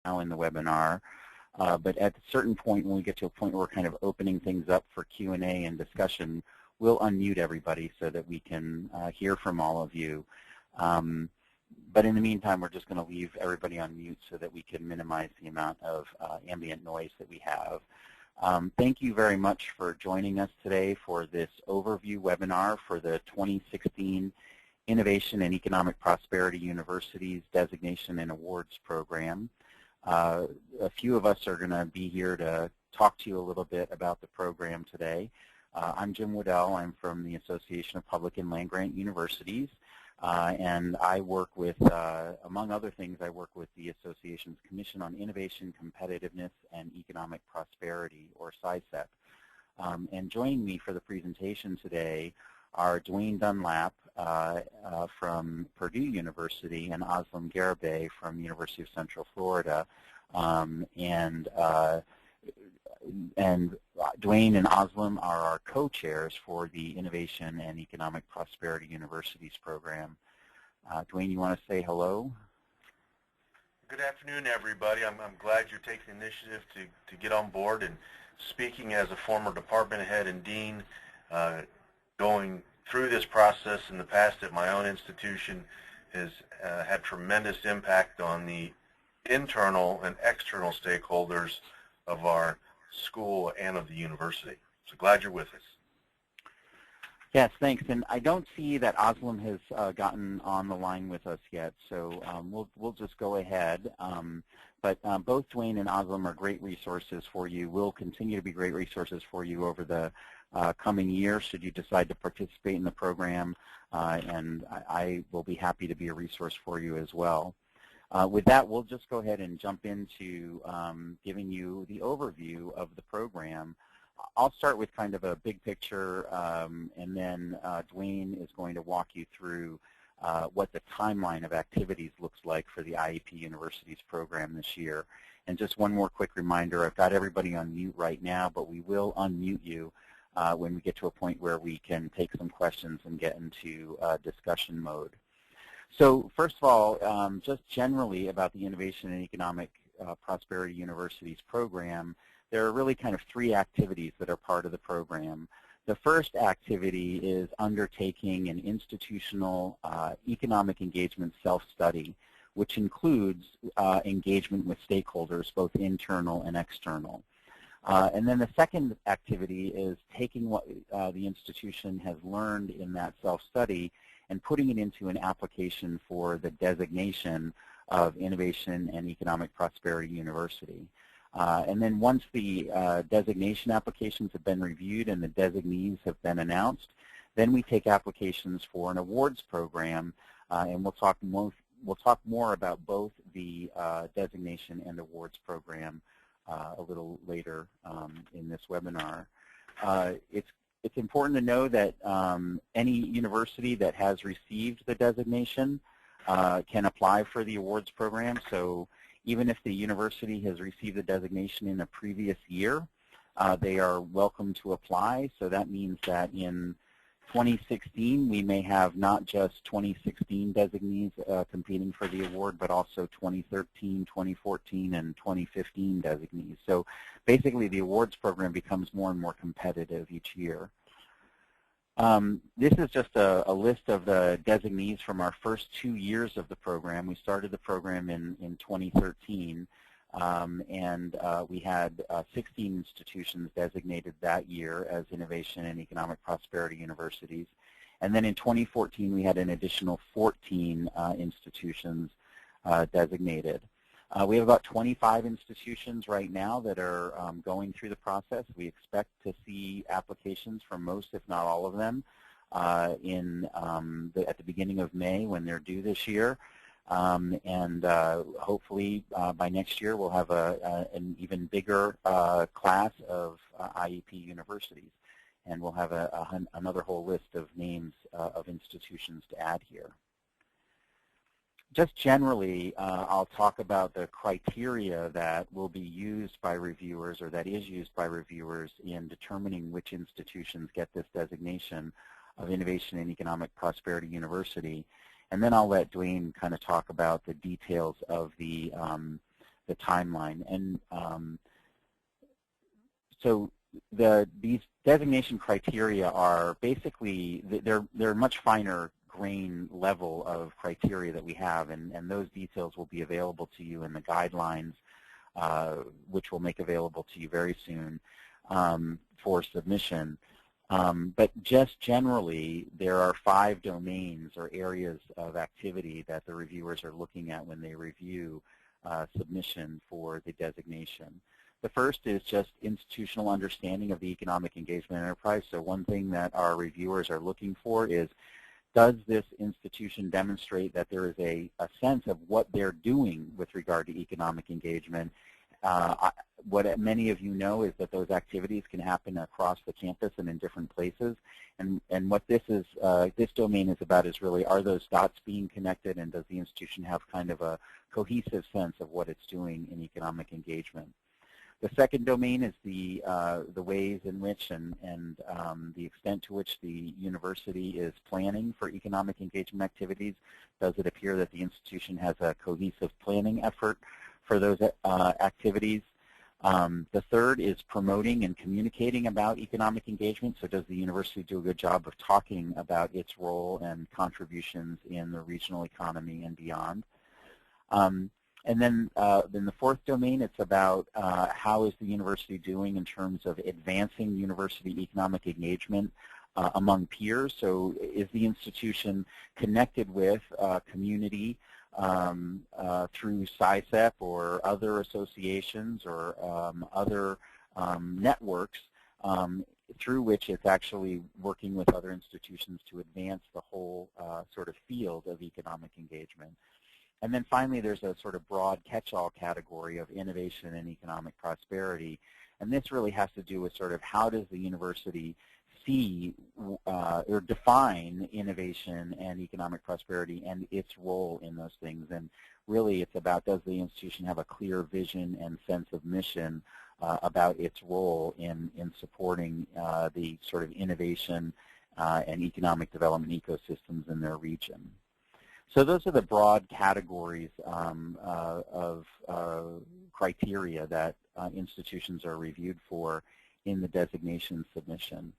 now in the webinar, but at a certain point, when we get to a point where we're kind of opening things up for Q&A and discussion, we'll unmute everybody so that we can hear from all of you. But in the meantime, we're just going to leave everybody on mute so that we can minimize the amount of ambient noise that we have. Thank you very much for joining us today for this overview webinar for the 2016 Innovation and Economic Prosperity Universities Designation and Awards Program. A few of us are going to be here to talk to you a little bit about the program today. I'm Jim Waddell. I'm from the Association of Public and Land-Grant Universities. And I work with, among other things, I work with the Association's Commission on Innovation, Competitiveness, and Economic Prosperity, or CISEP. And joining me for the presentation today are Dwayne Dunlap from Purdue University and Aslam Garibay from the University of Central Florida. And Dwayne and Aslam are our co-chairs for the Innovation and Economic Prosperity Universities program. Dwayne, you want to say hello? Good afternoon, everybody. I'm glad you're taking the initiative to get on board. And speaking as a former department head and dean, going through this process in the past at my own institution has had tremendous impact on the internal and external stakeholders of our school and of the university. So glad you're with us. Yes, thanks. And I don't see that Aslam has gotten on the line with us yet, so we'll just go ahead. But both Dwayne and Aslam are great resources for you. Will continue to be great resources for you over the coming year should you decide to participate in the program, and I will be happy to be a resource for you as well. With that, we'll just go ahead and jump into giving you the overview of the program. I'll start with kind of a big picture, and then Dwayne is going to walk you through what the timeline of activities looks like for the IEP Universities program this year. And just one more quick reminder, I've got everybody on mute right now, but we will unmute you when we get to a point where we can take some questions and get into discussion mode. So first of all, just generally about the Innovation and Economic Prosperity Universities program, there are really kind of three activities that are part of the program. The first activity is undertaking an institutional economic engagement self-study, which includes engagement with stakeholders, both internal and external. And then the second activity is taking what the institution has learned in that self-study and putting it into an application for the designation of Innovation and Economic Prosperity University. And then once the designation applications have been reviewed and the designees have been announced, then we take applications for an awards program, and we'll talk more about both the designation and awards program a little later in this webinar. It's important to know that any university that has received the designation can apply for the awards program. So even if the university has received the designation in a previous year, they are welcome to apply. So that means that in 2016, we may have not just 2016 designees competing for the award, but also 2013, 2014, and 2015 designees. So basically, the awards program becomes more and more competitive each year. This is just a list of the designees from our first 2 years of the program. We started the program in 2013, and we had 16 institutions designated that year as Innovation and Economic Prosperity Universities. And then in 2014, we had an additional 14 institutions designated. We have about 25 institutions right now that are going through the process. We expect to see applications from most, if not all of them, at the beginning of May when they're due this year. Hopefully by next year we'll have an even bigger class of IEP universities, and we'll have another whole list of names of institutions to add here. Just generally, I'll talk about the criteria that will be used by reviewers, or that is used by reviewers in determining which institutions get this designation of Innovation and Economic Prosperity University. And then I'll let Dwayne kind of talk about the details of the the timeline. And so these designation criteria are basically, they're much finer grain level of criteria that we have, and those details will be available to you in the guidelines, which we'll make available to you very soon for submission. But just generally, there are 5 domains or areas of activity that the reviewers are looking at when they review submission for the designation. The first is just institutional understanding of the economic engagement enterprise. So one thing that our reviewers are looking for is, does this institution demonstrate that there is a sense of what they're doing with regard to economic engagement? What many of you know is that those activities can happen across the campus and in different places. And what this is, this domain is about is really, are those dots being connected, and does the institution have kind of a cohesive sense of what it's doing in economic engagement? The second domain is the ways in which and the extent to which the university is planning for economic engagement activities. Does it appear that the institution has a cohesive planning effort for those activities? The third is promoting and communicating about economic engagement. So does the university do a good job of talking about its role and contributions in the regional economy and beyond? And then the fourth domain, it's about how is the university doing in terms of advancing university economic engagement among peers. So is the institution connected with community through SciCep or other associations or other networks through which it's actually working with other institutions to advance the whole sort of field of economic engagement. And then finally, there's a sort of broad catch-all category of innovation and economic prosperity. And this really has to do with sort of how does the university see or define innovation and economic prosperity and its role in those things. And really it's about, does the institution have a clear vision and sense of mission about its role in supporting the sort of innovation and economic development ecosystems in their region. So those are the broad categories of criteria that institutions are reviewed for in the designation submission.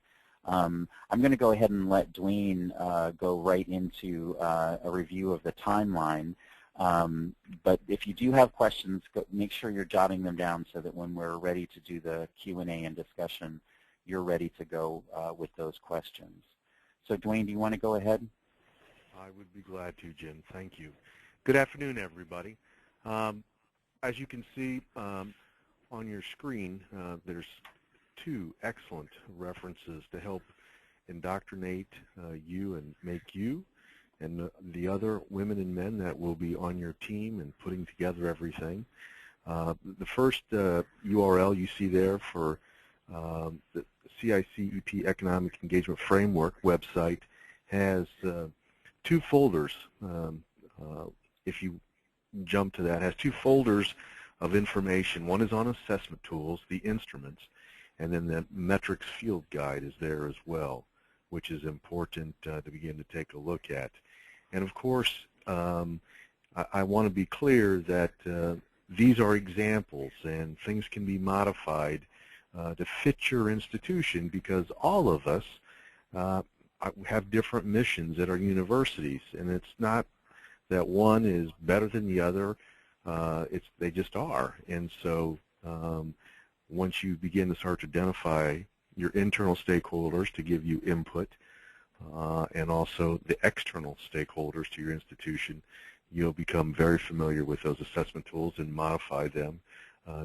I'm going to go ahead and let Dwayne go right into a review of the timeline. But if you do have questions, make sure you're jotting them down so that when we're ready to do the Q&A and discussion, you're ready to go with those questions. So Dwayne, do you want to go ahead? I would be glad to, Jim. Thank you. Good afternoon, everybody. As you can see on your screen, there's 2 excellent references to help indoctrinate you and make you and the other women and men that will be on your team and putting together everything. The first URL you see there for the CICEP Economic Engagement Framework website has 2 folders. If you jump to that, it has 2 folders of information. One is on assessment tools, the instruments, and then the metrics field guide is there as well, which is important to begin to take a look at. And of course, I want to be clear that these are examples and things can be modified to fit your institution, because all of us have different missions at our universities, and it's not that one is better than the other. They just are. And so once you begin to start to identify your internal stakeholders to give you input and also the external stakeholders to your institution, you'll become very familiar with those assessment tools and modify them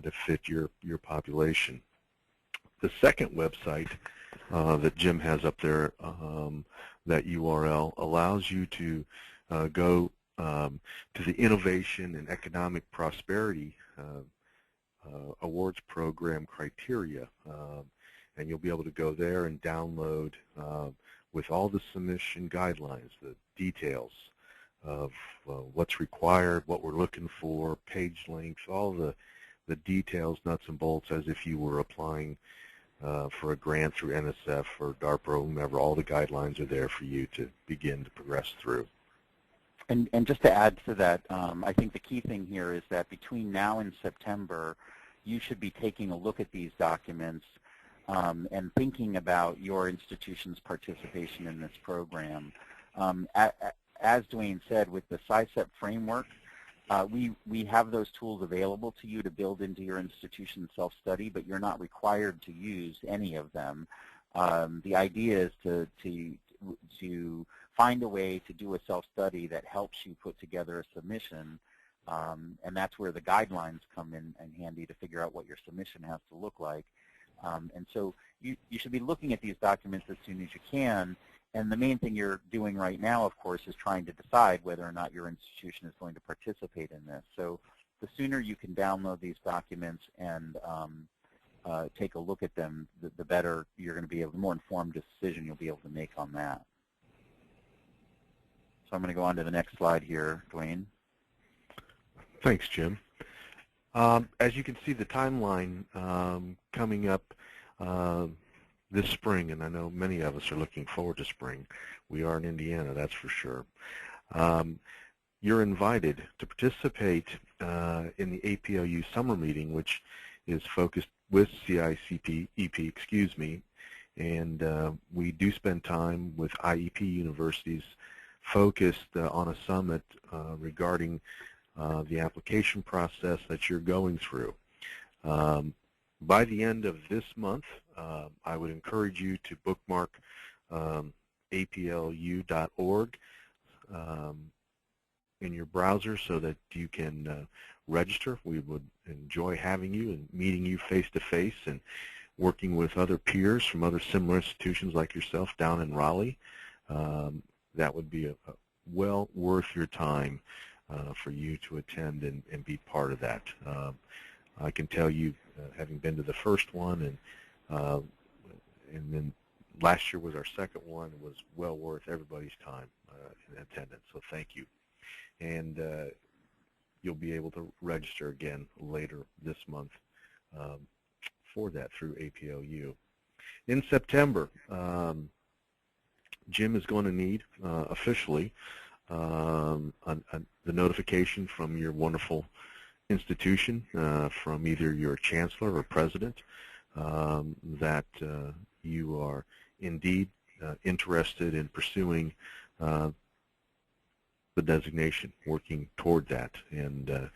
to fit your population. The second website that Jim has up there, that URL, allows you to go to the Innovation and Economic Prosperity Awards Program criteria, and you'll be able to go there and download with all the submission guidelines, the details of what's required, what we're looking for, page length, all the details, nuts and bolts, as if you were applying for a grant through NSF or DARPA or whomever. All the guidelines are there for you to begin to progress through. And just to add to that, I think the key thing here is that between now and September, you should be taking a look at these documents and thinking about your institution's participation in this program. As Dwayne said, with the SciCEP framework, we have those tools available to you to build into your institution's self-study, but you're not required to use any of them. The idea is to find a way to do a self-study that helps you put together a submission, and that's where the guidelines come in handy to figure out what your submission has to look like. And so you should be looking at these documents as soon as you can, and the main thing you're doing right now, of course, is trying to decide whether or not your institution is going to participate in this. So the sooner you can download these documents and take a look at them, the better you're going to be able, the more informed decision you'll be able to make on that. So I'm going to go on to the next slide here, Dwayne. Thanks, Jim. As you can see, the timeline coming up this spring, and I know many of us are looking forward to spring. We are in Indiana, that's for sure. You're invited to participate in the APLU summer meeting, which is focused with CICP, EP, excuse me, and we do spend time with IEP universities focused on a summit regarding the application process that you're going through. By the end of this month, I would encourage you to bookmark aplu.org in your browser so that you can register. We would enjoy having you and meeting you face-to-face and working with other peers from other similar institutions like yourself down in Raleigh. That would be well worth your time for you to attend and be part of that. I can tell you, having been to the first one, and then last year was our second one, it was well worth everybody's time in attendance. So thank you, and you'll be able to register again later this month for that through APLU. In September, Jim is going to need officially the notification from your wonderful institution, from either your chancellor or president, that you are indeed interested in pursuing the designation, working toward that, and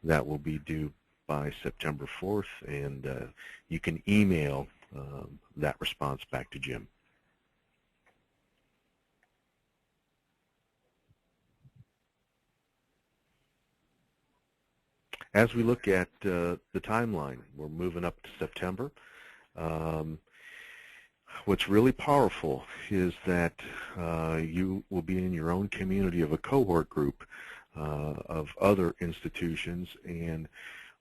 that will be due by September 4th, and you can email that response back to Jim. As we look at the timeline, we're moving up to September. What's really powerful is that you will be in your own community of a cohort group of other institutions, and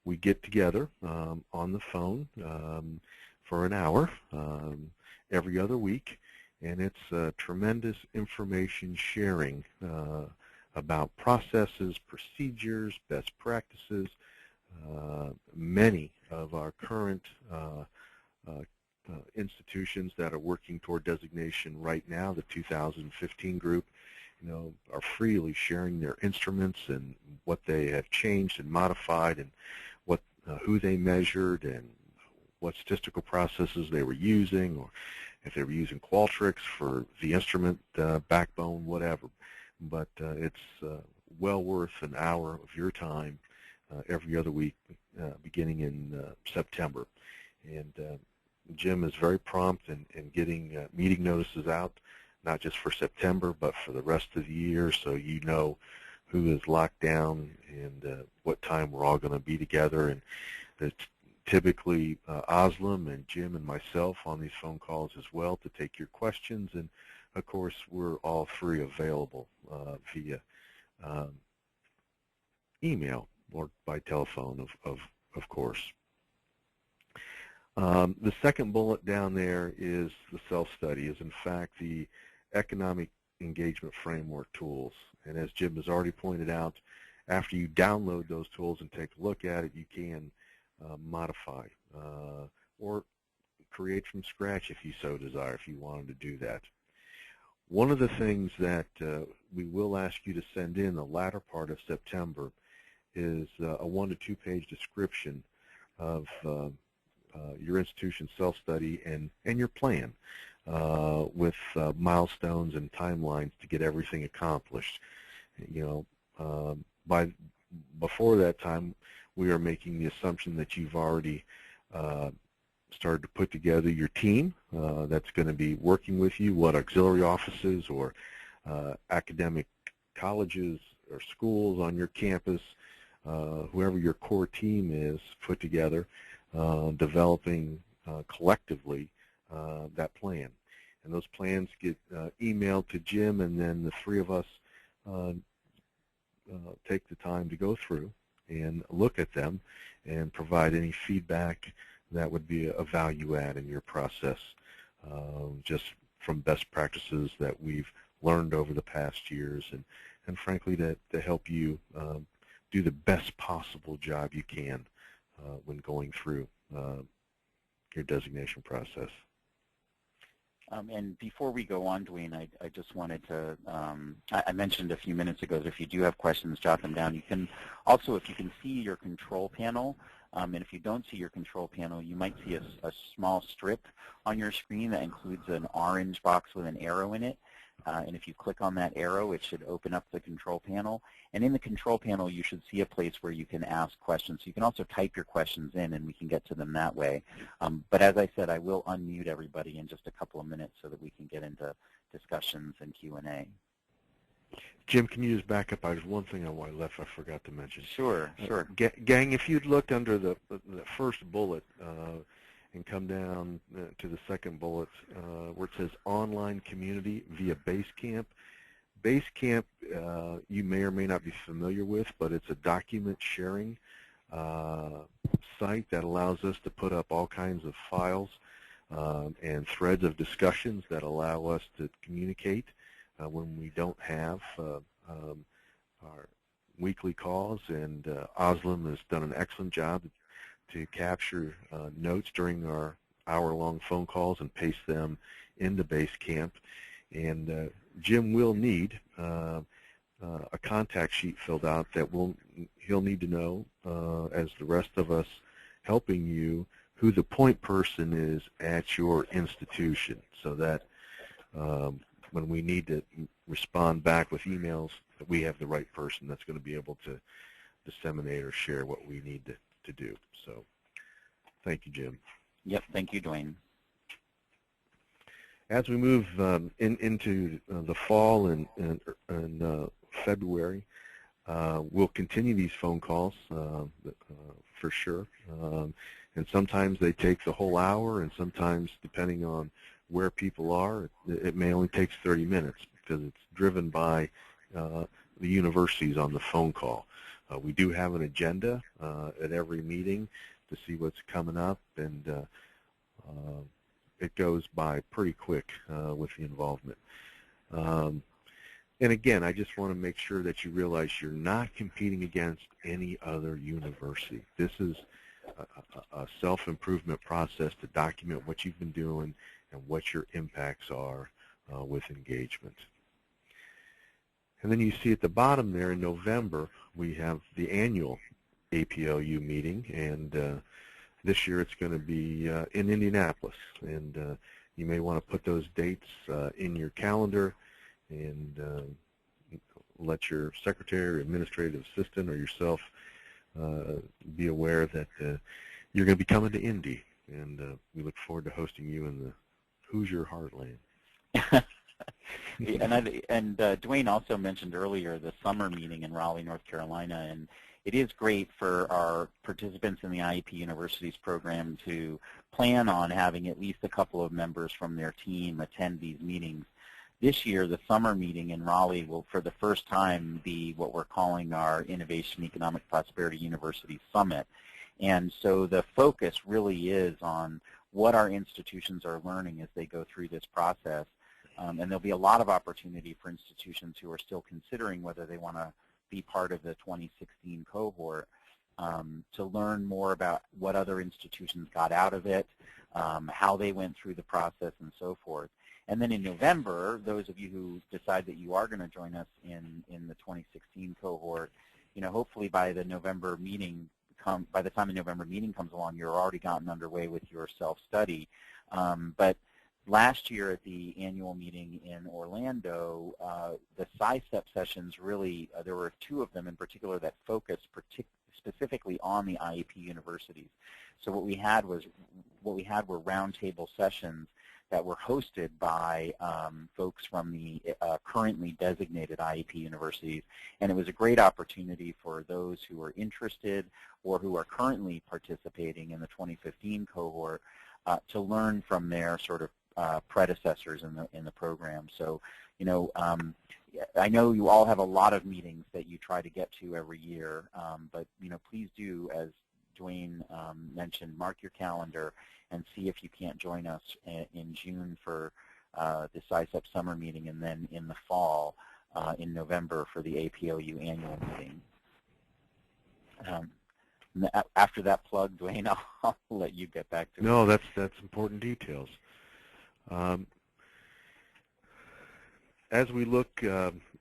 we get together on the phone for an hour every other week, and it's tremendous information sharing about processes, procedures, best practices. Many of our current institutions that are working toward designation right now, the 2015 group, are freely sharing their instruments and what they have changed and modified, and what who they measured, and what statistical processes they were using, or if they were using Qualtrics for the instrument backbone, whatever. But it's well worth an hour of your time every other week beginning in September. And Jim is very prompt in getting meeting notices out, not just for September, but for the rest of the year, so you know who is locked down and what time we're all going to be together. And it's typically Aslam and Jim and myself on these phone calls as well to take your questions, and of course we're all three available via email or by telephone, of course. The second bullet down there is the self-study, is in fact the economic engagement framework tools. And as Jim has already pointed out, after you download those tools and take a look at it, you can modify or create from scratch if you so desire, if you wanted to do that. One of the things that we will ask you to send in the latter part of September is a 1 to 2 page description of your institution's self-study and your plan with milestones and timelines to get everything accomplished. Before that time, we are making the assumption that you've already started to put together your team that's going to be working with you, what auxiliary offices or academic colleges or schools on your campus, whoever your core team is, put together, developing collectively that plan. And those plans get emailed to Jim, and then the three of us take the time to go through and look at them and provide any feedback that would be a value add in your process, just from best practices that we've learned over the past years, and frankly to help you do the best possible job you can when going through your designation process. And before we go on, Dwayne, I just wanted to, I mentioned a few minutes ago that if you do have questions, jot them down. You can also, if you can see your control panel, and if you don't see your control panel, you might see a small strip on your screen that includes an orange box with an arrow in it. And if you click on that arrow, it should open up the control panel. And in the control panel, you should see a place where you can ask questions. So you can also type your questions in, and we can get to them that way. But as I said, I will unmute everybody in just a couple of minutes so that we can get into discussions and Q&A. Jim, can you just back up? There's one thing on why I left I forgot to mention. Sure, sure. Gang, if you'd looked under the first bullet and come down to the second bullet where it says online community via Basecamp. Basecamp you may or may not be familiar with, but it's a document sharing site that allows us to put up all kinds of files and threads of discussions that allow us to communicate when we don't have our weekly calls, and Oslam has done an excellent job to capture notes during our hour-long phone calls and paste them into Basecamp. And Jim will need a contact sheet filled out that he'll need to know, as the rest of us helping you, who the point person is at your institution, so that when we need to respond back with emails, that we have the right person that's going to be able to disseminate or share what we need to do. So thank you, Jim. Yep, thank you, Dwayne. As we move into the fall and February, we'll continue these phone calls for sure. And sometimes they take the whole hour, and sometimes, depending on where people are, it may only take 30 minutes because it's driven by the universities on the phone call. We do have an agenda at every meeting to see what's coming up, and it goes by pretty quick with the involvement. And again, I just want to make sure that you realize you're not competing against any other university. This is a self-improvement process to document what you've been doing and what your impacts are with engagement. And then you see at the bottom there in November, we have the annual APLU meeting, and this year it's going to be in Indianapolis. And you may want to put those dates in your calendar and let your secretary or administrative assistant or yourself be aware that you're going to be coming to Indy, and we look forward to hosting you in the Hoosier heartland. And Dwayne also mentioned earlier the summer meeting in Raleigh, North Carolina, and it is great for our participants in the IEP Universities program to plan on having at least a couple of members from their team attend these meetings. This year, the summer meeting in Raleigh will, for the first time, be what we're calling our Innovation Economic Prosperity University Summit. And so the focus really is on what our institutions are learning as they go through this process. And there'll be a lot of opportunity for institutions who are still considering whether they want to be part of the 2016 cohort to learn more about what other institutions got out of it, how they went through the process, and so forth. And then in November, those of you who decide that you are going to join us in the 2016 cohort, hopefully by the November meeting, by the time the November meeting comes along, you're already gotten underway with your self-study. But last year at the annual meeting in Orlando, the SciStep sessions really, there were 2 of them in particular that focused specifically on the IEP universities. So what we had were roundtable sessions that were hosted by folks from the currently designated IEP universities, and it was a great opportunity for those who are interested or who are currently participating in the 2015 cohort to learn from their sort of predecessors in the program. So, I know you all have a lot of meetings that you try to get to every year, but please do, as Dwayne mentioned, mark your calendar and see if you can't join us in June for the SciStep summer meeting, and then in the fall in November for the APLU annual meeting. After that plug, Dwayne, I'll let you get back to it. No, that's important details. As we look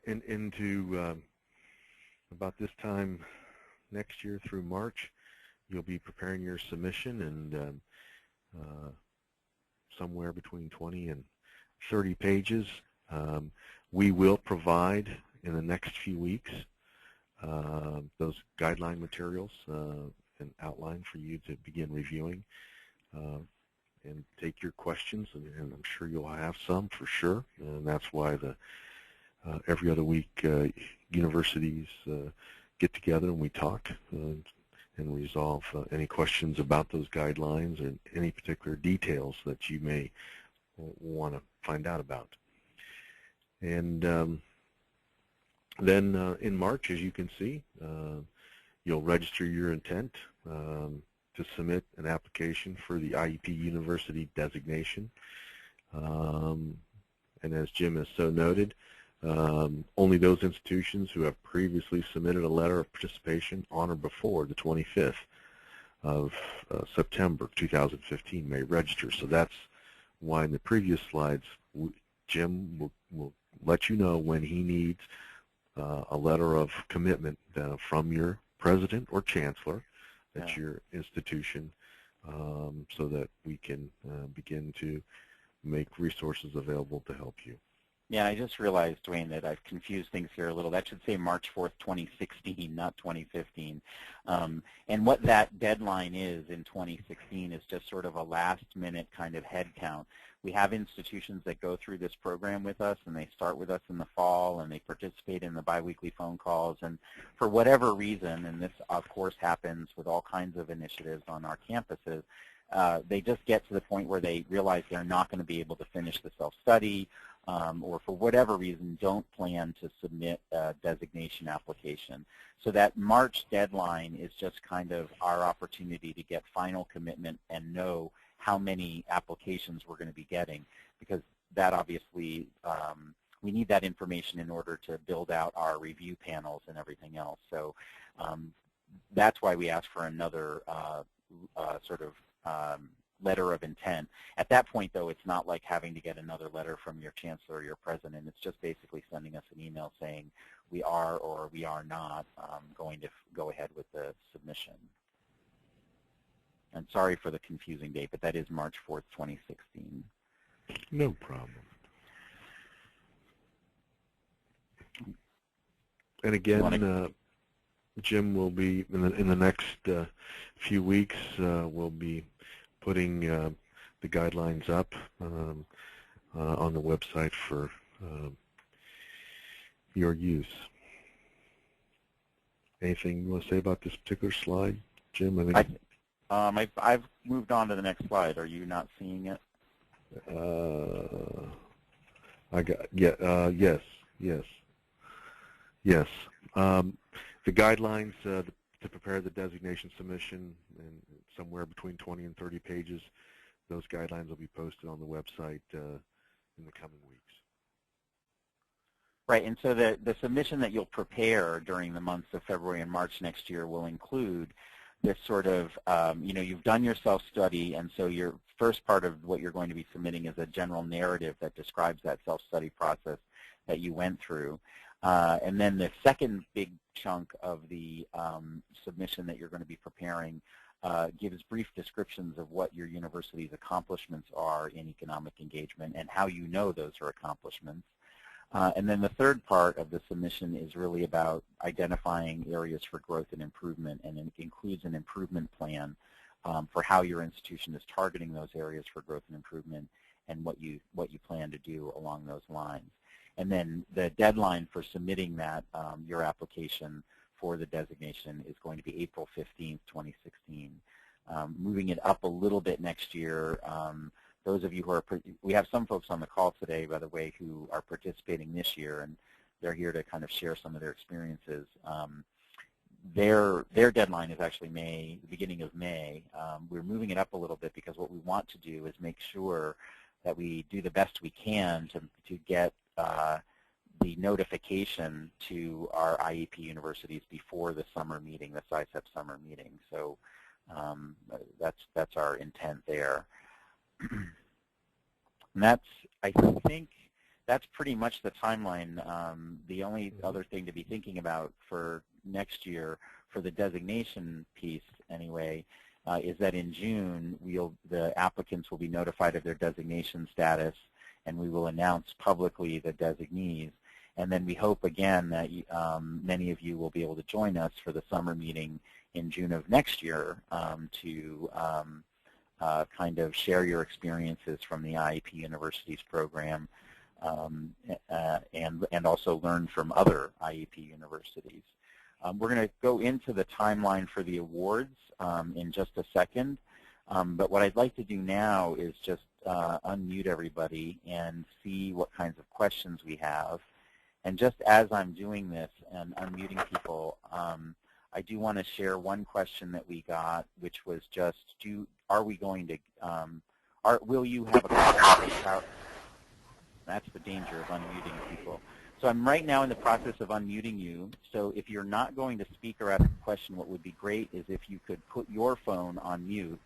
into about this time next year through March, you'll be preparing your submission, and somewhere between 20 and 30 pages. We will provide in the next few weeks those guideline materials and outline for you to begin reviewing and take your questions, and I'm sure you'll have some for sure, and that's why the every other week universities get together and we talk and resolve any questions about those guidelines or any particular details that you may want to find out about. And then in March, as you can see, you'll register your intent to submit an application for the IEP University designation. And as Jim has so noted, only those institutions who have previously submitted a letter of participation on or before the 25th of September 2015 may register. So that's why in the previous slides, Jim will let you know when he needs a letter of commitment from your president or chancellor at your institution, so that we can begin to make resources available to help you. Yeah, I just realized, Dwayne, that I've confused things here a little. That should say March 4th, 2016, not 2015. And what that deadline is in 2016 is just sort of a last-minute kind of head count. We have institutions that go through this program with us, and they start with us in the fall, and they participate in the biweekly phone calls. And for whatever reason, and this, of course, happens with all kinds of initiatives on our campuses, they just get to the point where they realize they're not going to be able to finish the self-study, or for whatever reason don't plan to submit a designation application. So that March deadline is just kind of our opportunity to get final commitment and know how many applications we're going to be getting, because that obviously, we need that information in order to build out our review panels and everything else. So that's why we ask for another sort of letter of intent. At that point, though, it's not like having to get another letter from your chancellor or your president. It's just basically sending us an email saying we are or we are not going to go ahead with the submission. And sorry for the confusing date, but that is March 4th, 2016. No problem. And again, Jim will be, in the next few weeks, we'll be putting the guidelines up on the website for your use. Anything you want to say about this particular slide, Jim? I think I've moved on to the next slide. Are you not seeing it? Yes. The guidelines to prepare the designation submission, and somewhere between 20 and 30 pages, those guidelines will be posted on the website in the coming weeks. Right, and so the submission that you'll prepare during the months of February and March next year will include this sort of, you've done your self-study, and so you're first part of what you're going to be submitting is a general narrative that describes that self-study process that you went through. And then the second big chunk of the submission that you're going to be preparing gives brief descriptions of what your university's accomplishments are in economic engagement and how you know those are accomplishments. And then the third part of the submission is really about identifying areas for growth and improvement, and it includes an improvement plan for how your institution is targeting those areas for growth and improvement and what you plan to do along those lines. And then the deadline for submitting that, your application for the designation is going to be April 15th, 2016. Moving it up a little bit next year, those of you who are, we have some folks on the call today, by the way, who are participating this year, and they're here to kind of share some of their experiences. Their deadline is actually May, the beginning of May. We're moving it up a little bit because what we want to do is make sure that we do the best we can to get the notification to our IEP universities before the summer meeting, the SciCEP summer meeting. So that's our intent there. And that's, I think, that's pretty much the timeline. The only other thing to be thinking about for next year, for the designation piece anyway, is that in June, the applicants will be notified of their designation status, and we will announce publicly the designees. And then we hope, again, that many of you will be able to join us for the summer meeting in June of next year to kind of share your experiences from the IEP Universities program and also learn from other IEP universities. We're going to go into the timeline for the awards in just a second, but what I'd like to do now is just unmute everybody and see what kinds of questions we have. And just as I'm doing this and unmuting people, I do want to share one question that we got, which was just, are we going to, will you have a copy of the PowerPoint? That's the danger of unmuting people. So I'm right now in the process of unmuting you. So if you're not going to speak or ask a question, what would be great is if you could put your phone on mute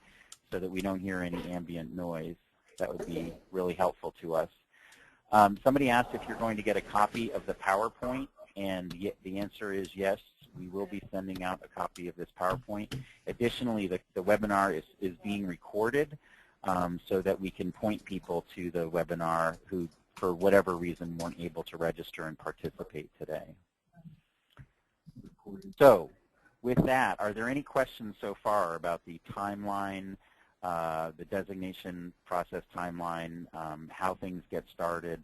so that we don't hear any ambient noise. That would be really helpful to us. Somebody asked if you're going to get a copy of the PowerPoint, and the answer is yes. We will be sending out a copy of this PowerPoint. Additionally, the webinar is being recorded so that we can point people to the webinar who, for whatever reason, weren't able to register and participate today. So with that, are there any questions so far about the timeline, the designation process timeline, how things get started,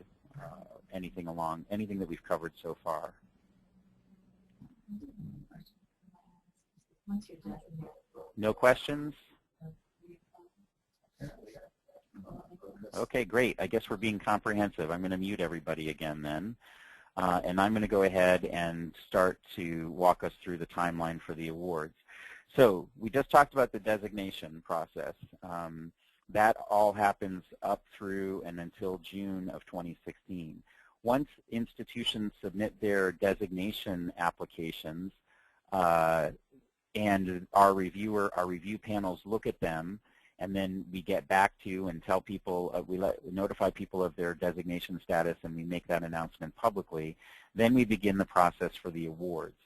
anything that we've covered so far? No questions? Okay, great. I guess we're being comprehensive. I'm going to mute everybody again then. And I'm going to go ahead and start to walk us through the timeline for the awards. So we just talked about the designation process. That all happens up through and until June of 2016. Once institutions submit their designation applications and our review panels look at them, and then we get back to and tell people, we notify people of their designation status, and we make that announcement publicly, then we begin the process for the awards.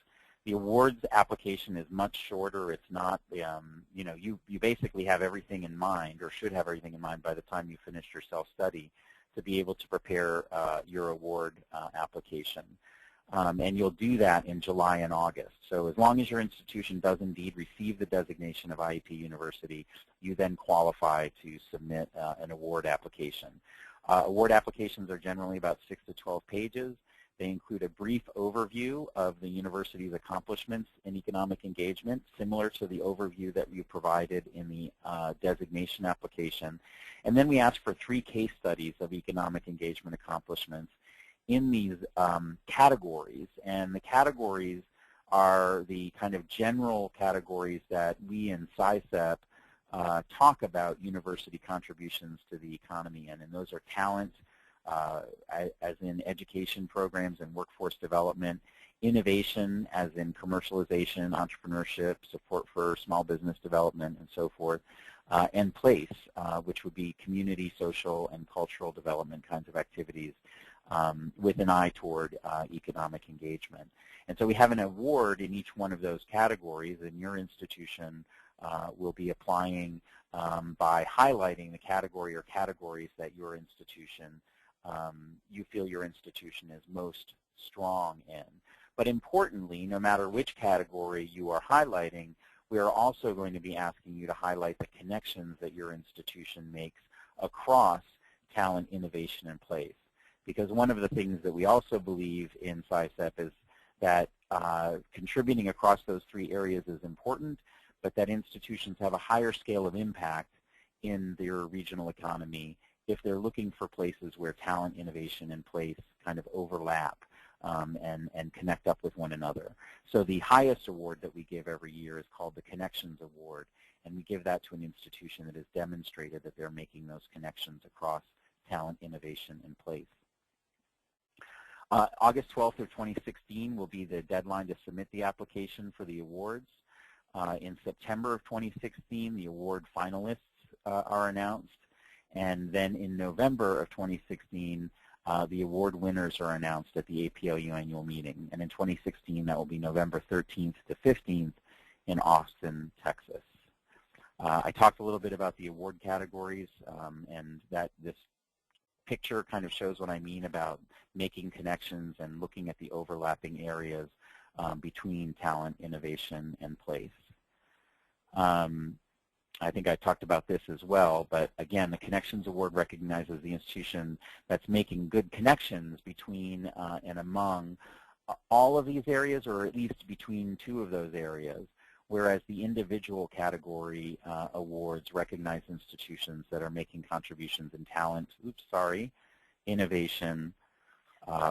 The awards application is much shorter. It's not, you know, you basically have everything in mind, or should have everything in mind by the time you finish your self-study to be able to prepare your award application. And you'll do that in July and August. So as long as your institution does indeed receive the designation of IEP University, you then qualify to submit an award application. Award applications are generally about 6 to 12 pages. They include a brief overview of the university's accomplishments in economic engagement, similar to the overview that you provided in the designation application. And then we ask for 3 case studies of economic engagement accomplishments in these categories. And the categories are the kind of general categories that we in SciCEP talk about university contributions to the economy in. And those are talent, as in education programs and workforce development, innovation as in commercialization, entrepreneurship, support for small business development, and so forth, and place, which would be community, social, and cultural development kinds of activities with an eye toward economic engagement. And so we have an award in each one of those categories, and your institution will be applying by highlighting the category or categories that your institution, you feel your institution is most strong in. But importantly, no matter which category you are highlighting, we are also going to be asking you to highlight the connections that your institution makes across talent, innovation, and place. Because one of the things that we also believe in SciCep is that contributing across those three areas is important, but that institutions have a higher scale of impact in their regional economy if they're looking for places where talent, innovation, and place kind of overlap and connect up with one another. So the highest award that we give every year is called the Connections Award, and we give that to an institution that has demonstrated that they're making those connections across talent, innovation, and place. August 12th of 2016 will be the deadline to submit the application for the awards. In September of 2016, the award finalists are announced, and then in November of 2016, the award winners are announced at the APLU annual meeting, and in 2016, that will be November 13th to 15th in Austin, Texas. I talked a little bit about the award categories, and that this picture kind of shows what I mean about making connections and looking at the overlapping areas between talent, innovation, and place. I think I talked about this as well, but again, the Connections Award recognizes the institution that's making good connections between and among all of these areas, or at least between two of those areas, whereas the individual category awards recognize institutions that are making contributions in talent, innovation,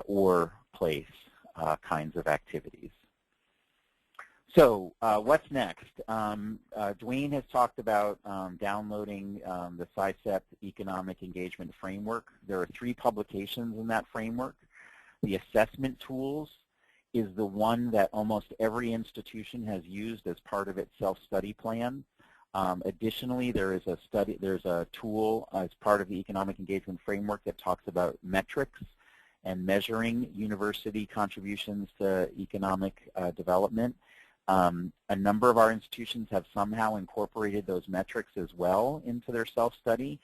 or place kinds of activities. So what's next? Dwayne has talked about downloading the SciCep Economic Engagement Framework. There are 3 publications in that framework. The assessment tools is the one that almost every institution has used as part of its self-study plan. Additionally, there's a tool as part of the Economic Engagement Framework that talks about metrics and measuring university contributions to economic development. A number of our institutions have somehow incorporated those metrics as well into their self-study.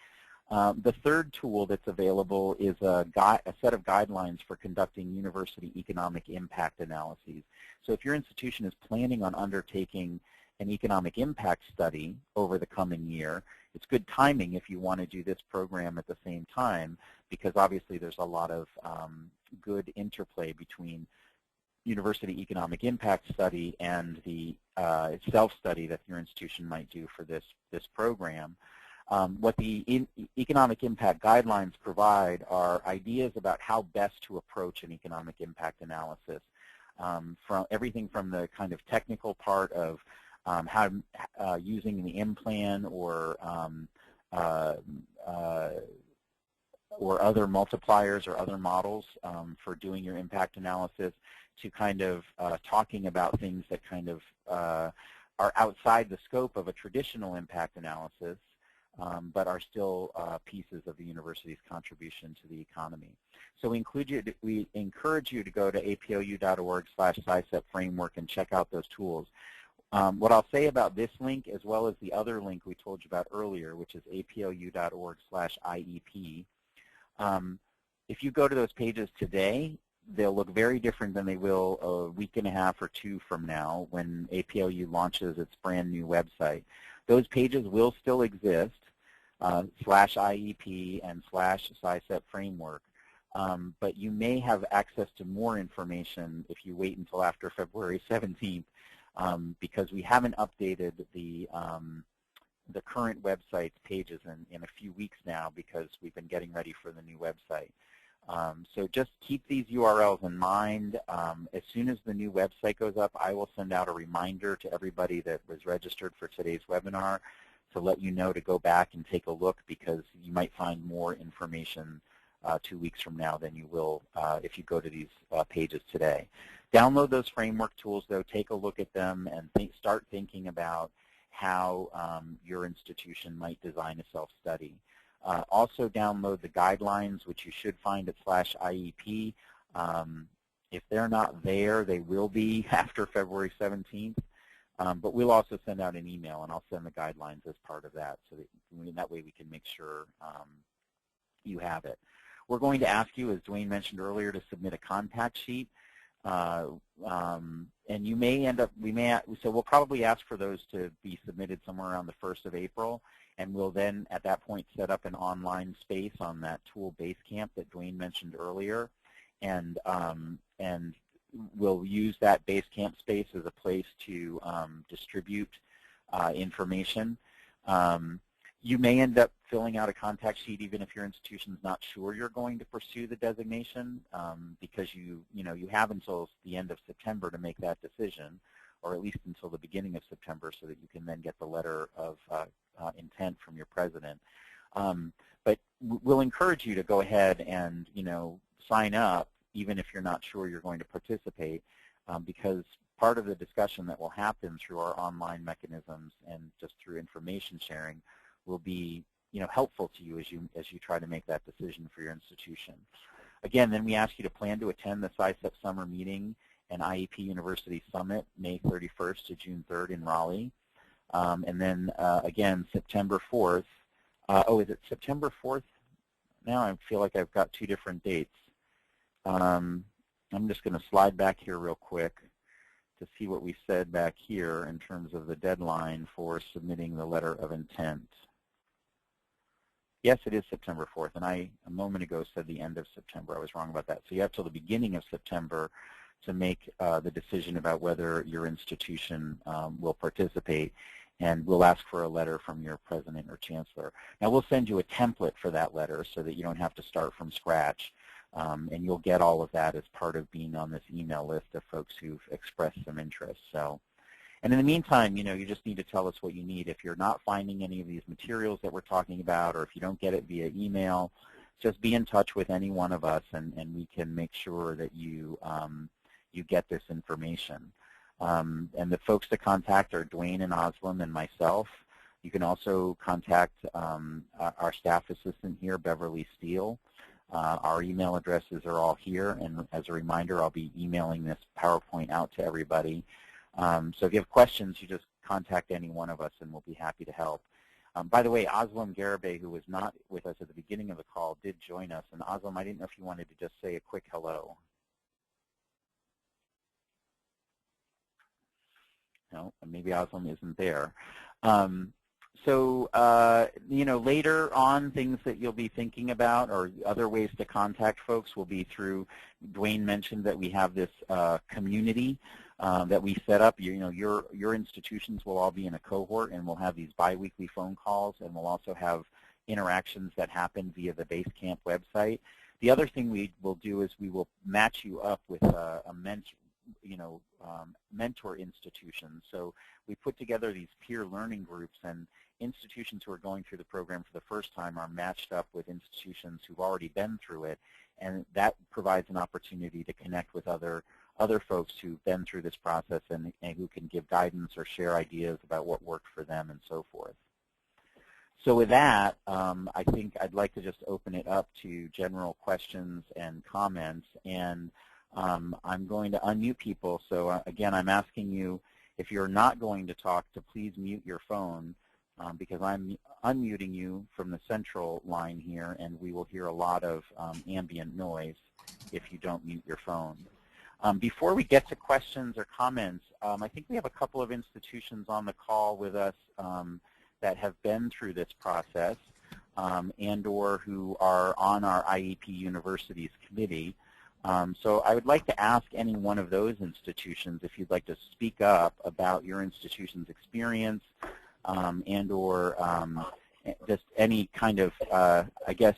The third tool that's available is a set of guidelines for conducting university economic impact analyses. So if your institution is planning on undertaking an economic impact study over the coming year, it's good timing if you want to do this program at the same time, because obviously there's a lot of good interplay between university economic impact study and the self-study that your institution might do for this program. What the economic impact guidelines provide are ideas about how best to approach an economic impact analysis, from everything from the kind of technical part of how using the M-plan or other multipliers or other models for doing your impact analysis, to kind of talking about things that kind of are outside the scope of a traditional impact analysis, but are still pieces of the university's contribution to the economy. So we encourage you to go to aplu.org/SciCep framework and check out those tools. What I'll say about this link, as well as the other link we told you about earlier, which is aplu.org/IEP, if you go to those pages today, they'll look very different than they will a week and a half or 2 from now when APLU launches its brand new website. Those pages will still exist, /IEP and /SciCep framework, but you may have access to more information if you wait until after February 17th, because we haven't updated the current website's pages in a few weeks now, because we've been getting ready for the new website. So just keep these URLs in mind. As soon as the new website goes up, I will send out a reminder to everybody that was registered for today's webinar to let you know to go back and take a look, because you might find more information 2 weeks from now than you will if you go to these pages today. Download those framework tools, though. Take a look at them and start thinking about how your institution might design a self-study. Also download the guidelines, which you should find at /IEP. If they're not there, they will be after February 17th. But we'll also send out an email, and I'll send the guidelines as part of that, so that way we can make sure you have it. We're going to ask you, as Dwayne mentioned earlier, to submit a contact sheet. And you may end up, so we'll probably ask for those to be submitted somewhere around the 1st of April, and we'll then at that point set up an online space on that tool Basecamp that Dwayne mentioned earlier, and we'll use that Basecamp space as a place to distribute information. You may end up filling out a contact sheet even if your institution's not sure you're going to pursue the designation, because you have until the end of September to make that decision, or at least until the beginning of September, so that you can then get the letter of intent from your president. But we'll encourage you to go ahead and sign up even if you're not sure you're going to participate, because part of the discussion that will happen through our online mechanisms and just through information sharing will be helpful to you as you try to make that decision for your institution. Again, then we ask you to plan to attend the SciSep Summer Meeting and IEP University Summit, May 31st to June 3rd in Raleigh. And then again, September 4th. Is it September 4th? Now I feel like I've got two different dates. I'm just going to slide back here real quick to see what we said back here in terms of the deadline for submitting the letter of intent. Yes, it is September 4th, and I, a moment ago, said the end of September. I was wrong about that. So you have till the beginning of September to make the decision about whether your institution will participate, and we'll ask for a letter from your president or chancellor. Now, we'll send you a template for that letter so that you don't have to start from scratch, and you'll get all of that as part of being on this email list of folks who've expressed some interest. So. And in the meantime, you just need to tell us what you need. If you're not finding any of these materials that we're talking about, or if you don't get it via email, just be in touch with any one of us, and we can make sure that you get this information. And the folks to contact are Dwayne and Oslam and myself. You can also contact our staff assistant here, Beverly Steele. Our email addresses are all here, and as a reminder, I'll be emailing this PowerPoint out to everybody. So if you have questions, you just contact any one of us, and we'll be happy to help. By the way, Oslam Garibay, who was not with us at the beginning of the call, did join us. And Oslam, I didn't know if you wanted to just say a quick hello. No, maybe Oslam isn't there. Later on, things that you'll be thinking about or other ways to contact folks will be through, Dwayne mentioned that we have this community that we set up. Your institutions will all be in a cohort, and we'll have these biweekly phone calls, and we'll also have interactions that happen via the Basecamp website. The other thing we will do is we will match you up with a mentor institution. So we put together these peer learning groups, and institutions who are going through the program for the first time are matched up with institutions who've already been through it, and that provides an opportunity to connect with other folks who've been through this process and who can give guidance or share ideas about what worked for them and so forth. So with that, I think I'd like to just open it up to general questions and comments, and I'm going to unmute people. So again, I'm asking you, if you're not going to talk, to please mute your phone, because I'm unmuting you from the central line here, and we will hear a lot of ambient noise if you don't mute your phone. Before we get to questions or comments, I think we have a couple of institutions on the call with us that have been through this process and or who are on our IEP Universities committee. So I would like to ask any one of those institutions if you'd like to speak up about your institution's experience and or just any kind of, I guess,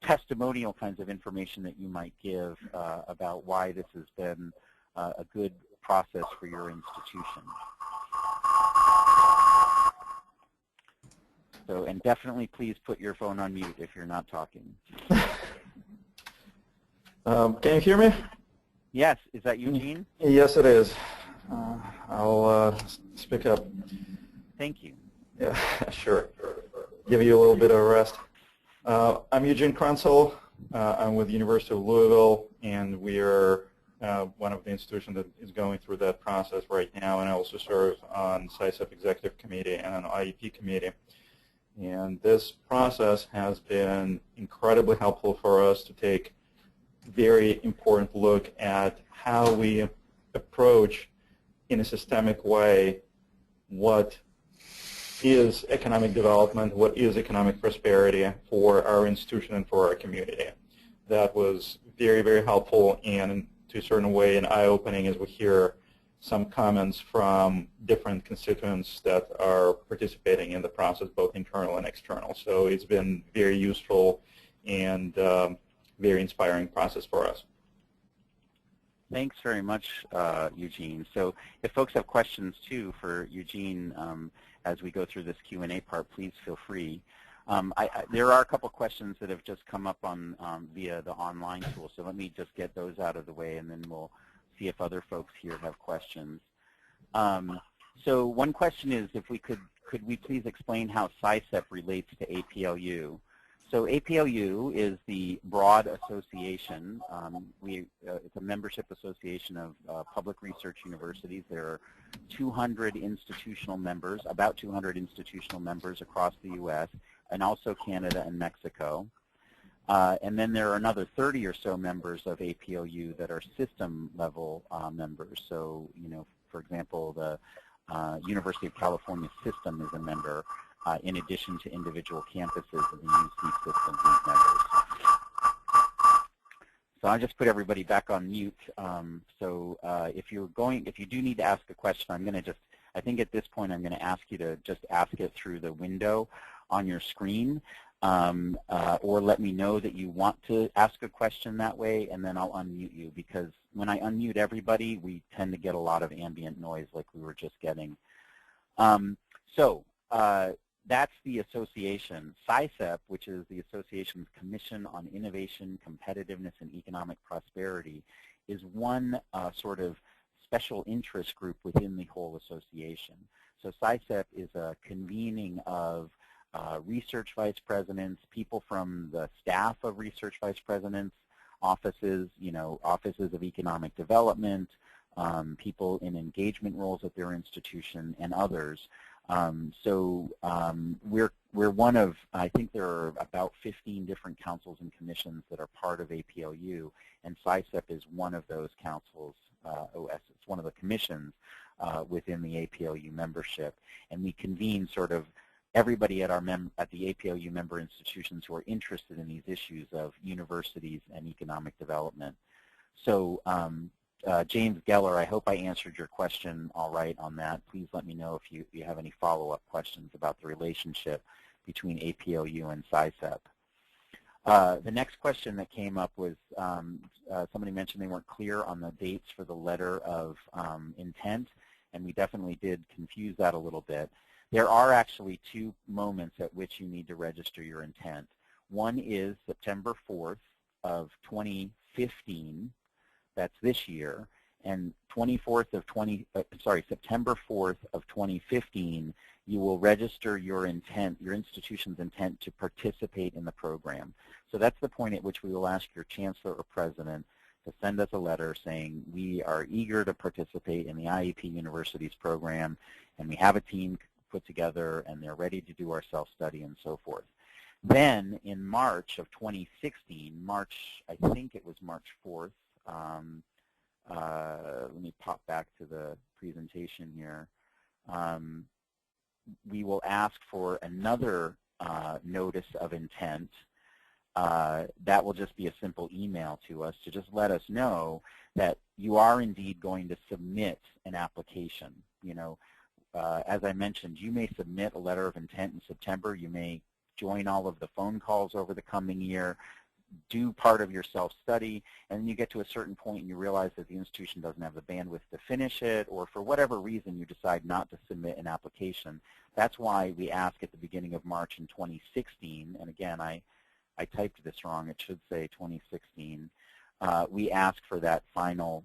testimonial kinds of information that you might give about why this has been a good process for your institution. So, and definitely please put your phone on mute if you're not talking. Can you hear me? Yes, is that Eugene? Yes, it is. I'll speak up. Thank you. Yeah, sure. Give you a little bit of a rest. I'm Eugene Kranzel. I'm with the University of Louisville, and we are one of the institutions that is going through that process right now, and I also serve on SciSep Executive Committee and an IEP Committee. And this process has been incredibly helpful for us to take very important look at how we approach in a systemic way what is economic development, what is economic prosperity for our institution and for our community. That was very, very helpful and to a certain way and eye-opening as we hear some comments from different constituents that are participating in the process, both internal and external. So it's been very useful and very inspiring process for us. Thanks very much, Eugene. So if folks have questions, too, for Eugene as we go through this Q&A part, please feel free. There are a couple questions that have just come up on via the online tool, so let me just get those out of the way, and then we'll see if other folks here have questions. So one question is, if we could we please explain how SciSep relates to APLU? So APLU is the broad association. It's a membership association of public research universities. There are 200 institutional members, about 200 institutional members across the U.S., and also Canada and Mexico. And then there are another 30 or so members of APLU that are system-level members. So, you know, for example, the University of California system is a member, in addition to individual campuses and the UC systems as members. So I'll just put everybody back on mute. If you do need to ask a question, I think at this point I'm going to ask you to just ask it through the window on your screen, or let me know that you want to ask a question that way, and then I'll unmute you, because when I unmute everybody, we tend to get a lot of ambient noise like we were just getting. That's the association. SciSep, which is the association's Commission on Innovation, Competitiveness, and Economic Prosperity, is one sort of special interest group within the whole association. So SciSep is a convening of research vice presidents, people from the staff of research vice presidents, offices, offices of economic development, people in engagement roles at their institution, and others. We're one of, I think there are about 15 different councils and commissions that are part of APLU, and SciSep is one of those councils, it's one of the commissions within the APLU membership. And we convene sort of everybody at the APLU member institutions who are interested in these issues of universities and economic development. So James Geller, I hope I answered your question all right on that. Please let me know if you have any follow-up questions about the relationship between APLU and SciSep. The next question that came up was somebody mentioned they weren't clear on the dates for the letter of intent, and we definitely did confuse that a little bit. There are actually two moments at which you need to register your intent. One is September 4th of 2015. That's this year, and September 4th of 2015, you will register your intent, your institution's intent to participate in the program. So that's the point at which we will ask your chancellor or president to send us a letter saying we are eager to participate in the IEP Universities program, and we have a team put together, and they're ready to do our self-study and so forth. Then in March of 2016, I think it was March 4th, let me pop back to the presentation here. We will ask for another notice of intent. That will just be a simple email to us to just let us know that you are indeed going to submit an application. As I mentioned, you may submit a letter of intent in September. You may join all of the phone calls over the coming year, do part of your self-study, and then you get to a certain point and you realize that the institution doesn't have the bandwidth to finish it, or for whatever reason you decide not to submit an application. That's why we ask at the beginning of March in 2016, and again, I typed this wrong. It should say 2016. we ask for that final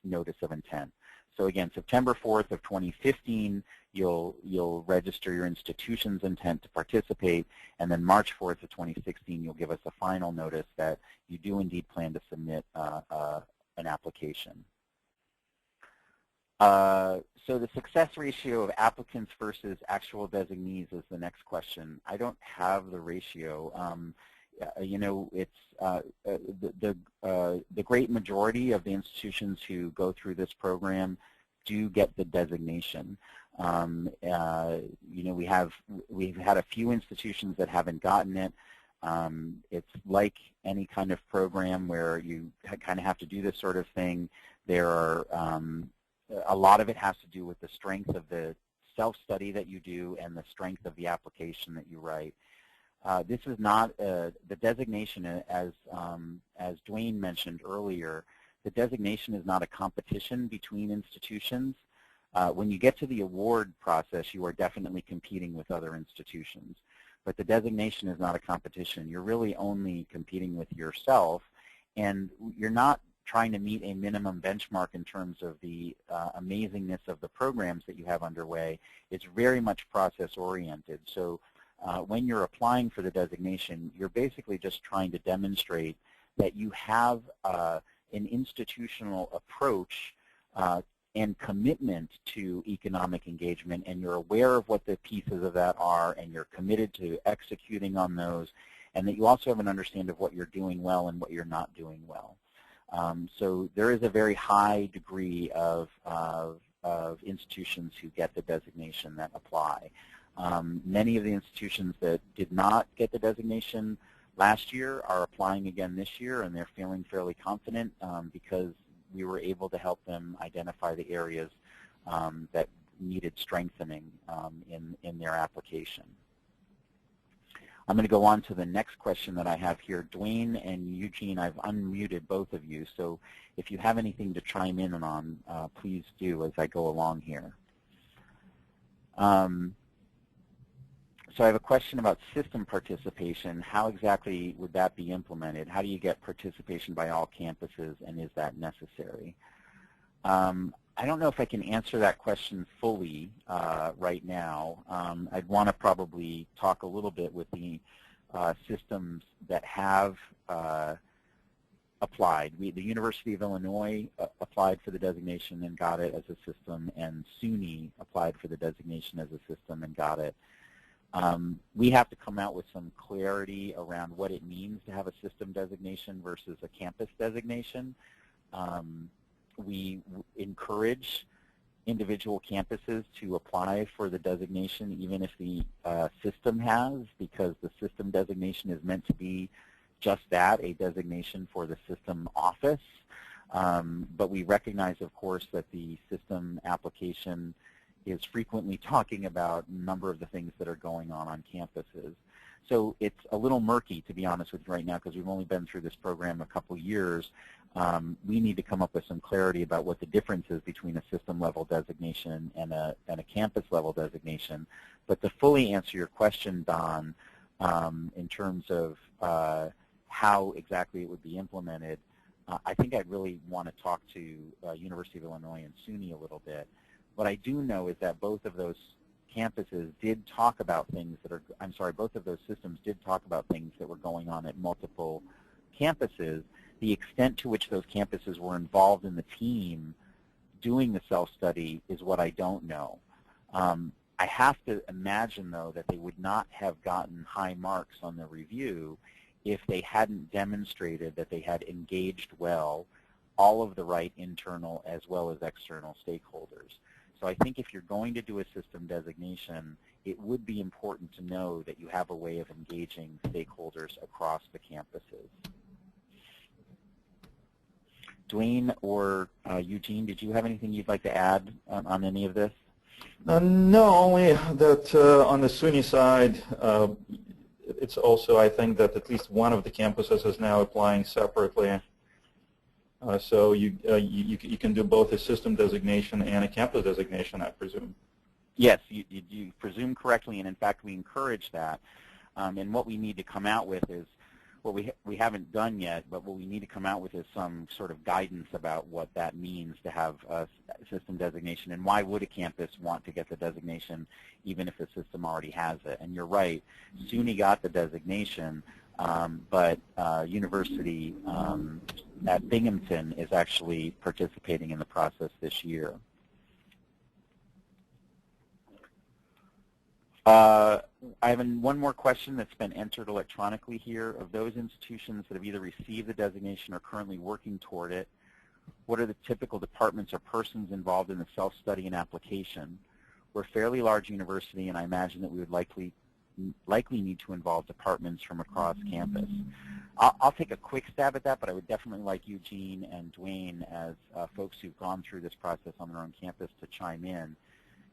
notice of intent. So again, September 4th of 2015, you'll register your institution's intent to participate, and then March 4th of 2016, you'll give us a final notice that you do indeed plan to submit an application. So the success ratio of applicants versus actual designees is the next question. I don't have the ratio. You know, it's the great majority of the institutions who go through this program do get the designation. You know, we've had a few institutions that haven't gotten it. It's like any kind of program where you kind of have to do this sort of thing. There are a lot of it has to do with the strength of the self-study that you do and the strength of the application that you write. This is not the designation, as Dwayne mentioned earlier. The designation is not a competition between institutions. When you get to the award process, you are definitely competing with other institutions. But the designation is not a competition. You're really only competing with yourself, and you're not trying to meet a minimum benchmark in terms of the amazingness of the programs that you have underway. It's very much process-oriented. So when you're applying for the designation, you're basically just trying to demonstrate that you have an institutional approach and commitment to economic engagement, and you're aware of what the pieces of that are, and you're committed to executing on those, and that you also have an understanding of what you're doing well and what you're not doing well. So there is a very high degree of institutions who get the designation that apply. Many of the institutions that did not get the designation last year are applying again this year, and they're feeling fairly confident because we were able to help them identify the areas that needed strengthening in their application. I'm going to go on to the next question that I have here. Dwayne and Eugene, I've unmuted both of you, so if you have anything to chime in on, please do as I go along here. So I have a question about system participation. How exactly would that be implemented? How do you get participation by all campuses, and is that necessary? I don't know if I can answer that question fully right now. I'd want to probably talk a little bit with the systems that have applied. The University of Illinois applied for the designation and got it as a system, and SUNY applied for the designation as a system and got it. We have to come out with some clarity around what it means to have a system designation versus a campus designation. We encourage individual campuses to apply for the designation even if the system has, because the system designation is meant to be just that, a designation for the system office. But we recognize, of course, that the system application is frequently talking about a number of the things that are going on campuses. So it's a little murky, to be honest with you right now, because we've only been through this program a couple years. We need to come up with some clarity about what the difference is between a system-level designation and a campus-level designation. But to fully answer your question, Don, in terms of how exactly it would be implemented, I think I'd really want to talk to University of Illinois and SUNY a little bit. What I do know is that both of those campuses did talk about things that are, I'm sorry, both of those systems did talk about things that were going on at multiple campuses. The extent to which those campuses were involved in the team doing the self-study is what I don't know. I have to imagine, though, that they would not have gotten high marks on the review if they hadn't demonstrated that they had engaged well all of the right internal as well as external stakeholders. So I think if you're going to do a system designation, it would be important to know that you have a way of engaging stakeholders across the campuses. Dwayne or Eugene, did you have anything you'd like to add on any of this? No, only that on the SUNY side, it's also, I think, that at least one of the campuses is now applying separately. So you can do both a system designation and a campus designation, I presume. Yes, you presume correctly, and in fact we encourage that. And what we need to come out with is what we haven't done yet, but what we need to come out with is some sort of guidance about what that means to have a system designation, and why would a campus want to get the designation even if the system already has it. And you're right, SUNY got the designation, but University at Binghamton is actually participating in the process this year. I have one more question that's been entered electronically here. Of those institutions that have either received the designation or currently working toward it, what are the typical departments or persons involved in the self-study and application? We're a fairly large university, and I imagine that we would likely need to involve departments from across campus. I'll take a quick stab at that, but I would definitely like Eugene and Dwayne, as folks who've gone through this process on their own campus, to chime in.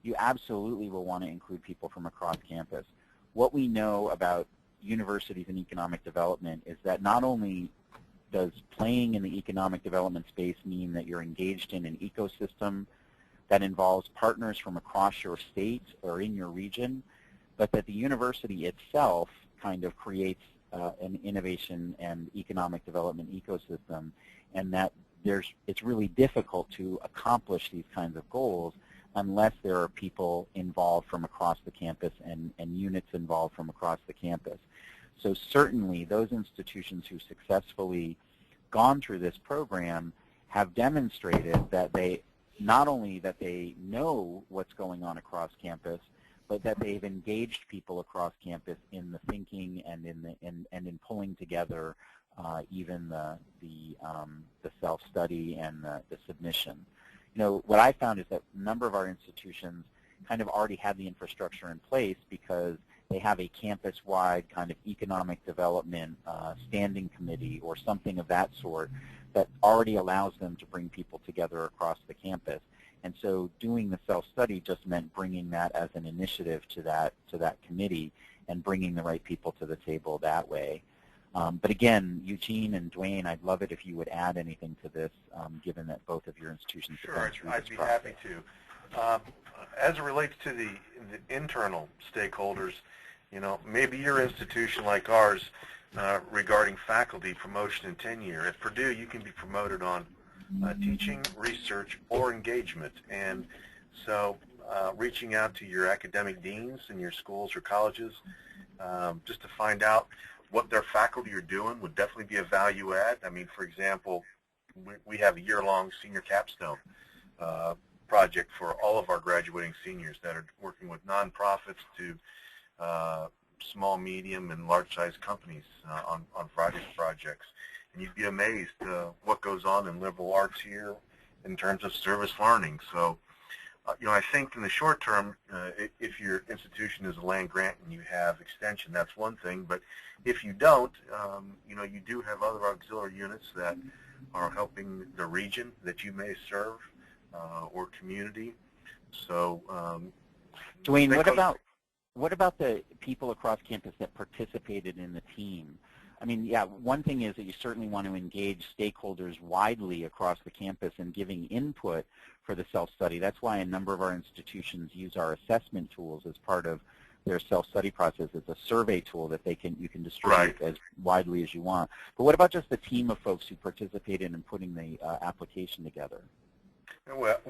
You absolutely will want to include people from across campus. What we know about universities and economic development is that not only does playing in the economic development space mean that you're engaged in an ecosystem that involves partners from across your state or in your region, but that the university itself kind of creates an innovation and economic development ecosystem, and that it's really difficult to accomplish these kinds of goals unless there are people involved from across the campus and units involved from across the campus. So certainly those institutions who successfully gone through this program have demonstrated that they, not only that they know what's going on across campus, but that they've engaged people across campus in the thinking and in pulling together even the self-study and the submission. You know, what I found is that a number of our institutions kind of already have the infrastructure in place because they have a campus-wide kind of economic development standing committee or something of that sort that already allows them to bring people together across the campus. And so doing the self-study just meant bringing that as an initiative to that committee and bringing the right people to the table that way. But again, Eugene and Dwayne, I'd love it if you would add anything to this, given that both of your institutions have gone through this process. Sure, I'd be happy to. As it relates to the internal stakeholders, you know, maybe your institution like ours regarding faculty promotion and tenure. At Purdue, you can be promoted on teaching, research, or engagement. And so reaching out to your academic deans in your schools or colleges just to find out what their faculty are doing would definitely be a value add. I mean, for example, we have a year-long senior capstone project for all of our graduating seniors that are working with nonprofits to small, medium, and large-sized companies on a variety of projects. And you'd be amazed what goes on in liberal arts here in terms of service learning. So, you know, I think in the short term, if your institution is a land grant and you have extension, that's one thing. But if you don't, you know, you do have other auxiliary units that are helping the region that you may serve or community. So, Dwayne, what about the people across campus that participated in the team? I mean, yeah, one thing is that you certainly want to engage stakeholders widely across the campus in giving input for the self-study. That's why a number of our institutions use our assessment tools as part of their self-study process. It's a survey tool that you can distribute as widely as you want. But what about just the team of folks who participated in putting the application together? Well,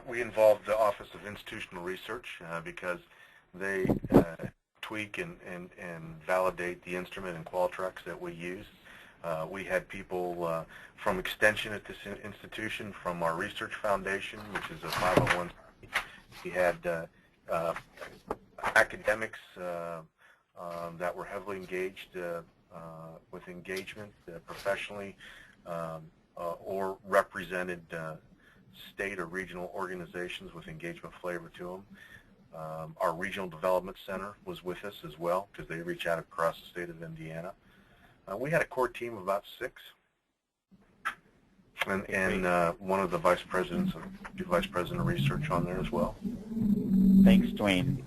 we involved the Office of Institutional Research because they tweak and validate the instrument and Qualtrics that we use. We had people from Extension at this institution, from our Research Foundation, which is a 501c. We had academics that were heavily engaged with engagement professionally or represented state or regional organizations with engagement flavor to them. Our Regional Development Center was with us as well because they reach out across the state of Indiana. We had a core team of about 6, and one of the vice president of research on there as well. Thanks, Dwayne.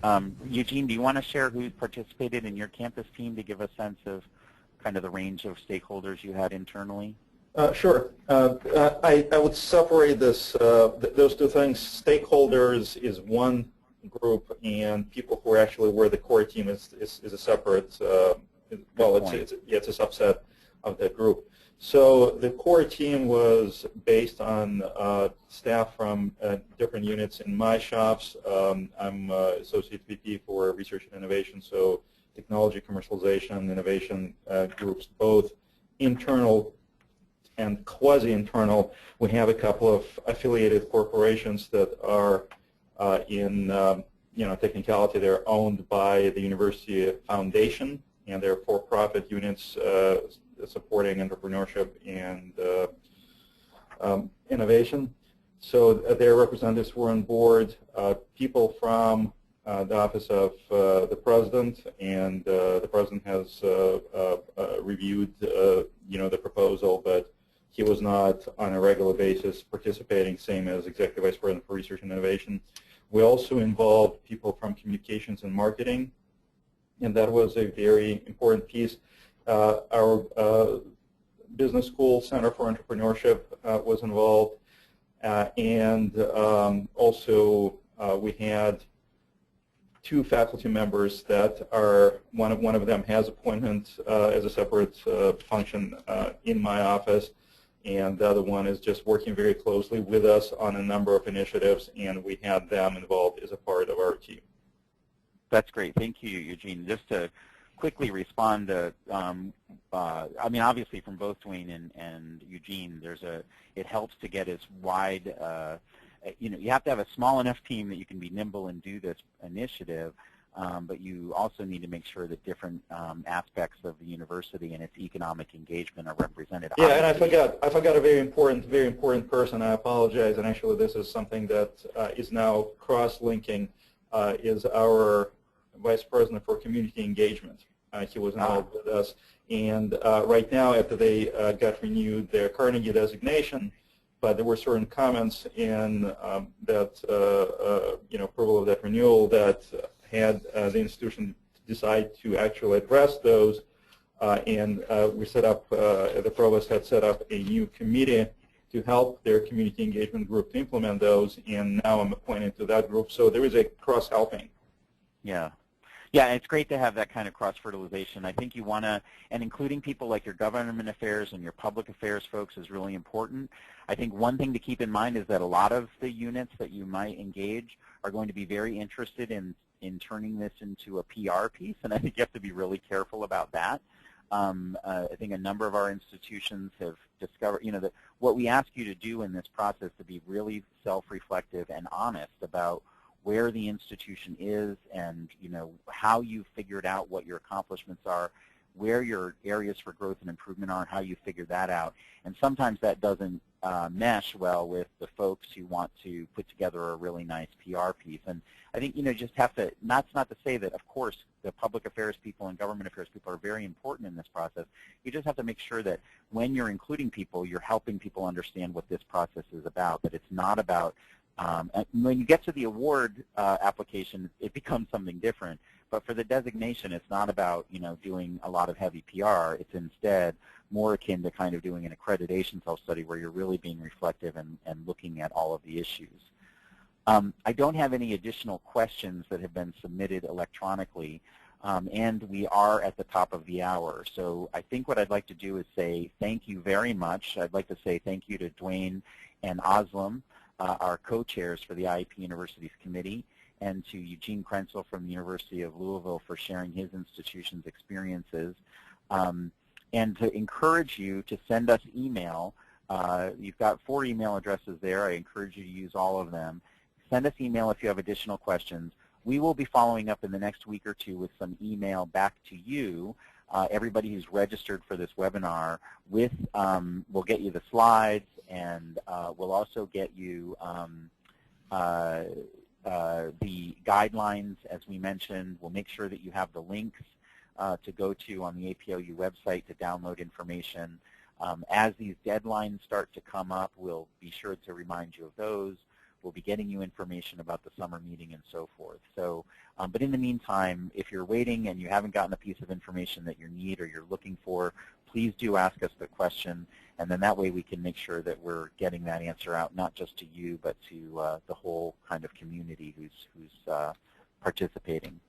Eugene, do you want to share who participated in your campus team to give a sense of kind of the range of stakeholders you had internally? Sure. I would separate this those two things. Stakeholders is one group, and people who actually were the core team is a separate. Well, it's a subset. of that group. So the core team was based on staff from different units in my shops. I'm Associate VP for Research and Innovation, so technology, commercialization, innovation groups, both internal and quasi-internal. We have a couple of affiliated corporations that are in technicality, they're owned by the University Foundation, and they're for-profit units supporting entrepreneurship and innovation. So their representatives were on board, people from the Office of the President, and the President has reviewed the proposal, but he was not on a regular basis participating, same as Executive Vice President for Research and Innovation. We also involved people from communications and marketing, and that was a very important piece. Our business school, Center for Entrepreneurship, was involved, and also we had two faculty members that are, one of them has appointment as a separate function in my office, and the other one is just working very closely with us on a number of initiatives, and we had them involved as a part of our team. That's great. Thank you, Eugene. Just to quickly respond to, I mean, obviously from both Dwayne and Eugene, it helps to get as wide, you have to have a small enough team that you can be nimble and do this initiative, but you also need to make sure that different aspects of the university and its economic engagement are represented. Yeah, and I forgot a very important person. I apologize, and actually this is something that is now cross-linking, is our Vice President for Community Engagement. He was involved with us, and right now, after they got renewed their Carnegie designation, but there were certain comments in that approval of that renewal that had the institution decide to actually address those, and we set up, the provost had set up a new committee to help their community engagement group to implement those, and now I'm appointed to that group, so there is a cross-helping. Yeah. Yeah, it's great to have that kind of cross-fertilization. I think you want to, and including people like your government affairs and your public affairs folks is really important. I think one thing to keep in mind is that a lot of the units that you might engage are going to be very interested in turning this into a PR piece, and I think you have to be really careful about that. I think a number of our institutions have discovered, that what we ask you to do in this process to be really self-reflective and honest about where the institution is and how you figured out what your accomplishments are, where your areas for growth and improvement are, and how you figure that out. And sometimes that doesn't mesh well with the folks who want to put together a really nice PR piece. And I think just have to, that's not to say that, of course, the public affairs people and government affairs people are very important in this process. You just have to make sure that when you're including people, you're helping people understand what this process is about, that it's not about and when you get to the award application, it becomes something different. But for the designation, it's not about doing a lot of heavy PR. It's instead more akin to kind of doing an accreditation self-study where you're really being reflective and looking at all of the issues. I don't have any additional questions that have been submitted electronically, and we are at the top of the hour. So I think what I'd like to do is say thank you very much. I'd like to say thank you to Dwayne and Özlem, our co-chairs for the IEP Universities Committee, and to Eugene Krenzel from the University of Louisville for sharing his institution's experiences, and to encourage you to send us email. You've got 4 email addresses there. I encourage you to use all of them. Send us email if you have additional questions. We will be following up in the next week or two with some email back to you, everybody who's registered for this webinar, with, we'll get you the slides, and we'll also get you the guidelines, as we mentioned. We'll make sure that you have the links to go to on the APLU website to download information. As these deadlines start to come up, we'll be sure to remind you of those. We'll be getting you information about the summer meeting and so forth. So, but in the meantime, if you're waiting and you haven't gotten a piece of information that you need or you're looking for, please do ask us the question, and then that way we can make sure that we're getting that answer out, not just to you, but to the whole kind of community who's participating.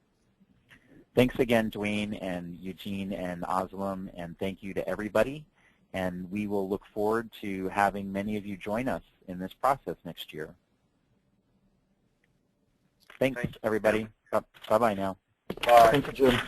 Thanks again, Dwayne and Eugene and Aslam, and thank you to everybody. And we will look forward to having many of you join us in this process next year. Thanks everybody. Bye-bye now. Bye. Thank you, Jim.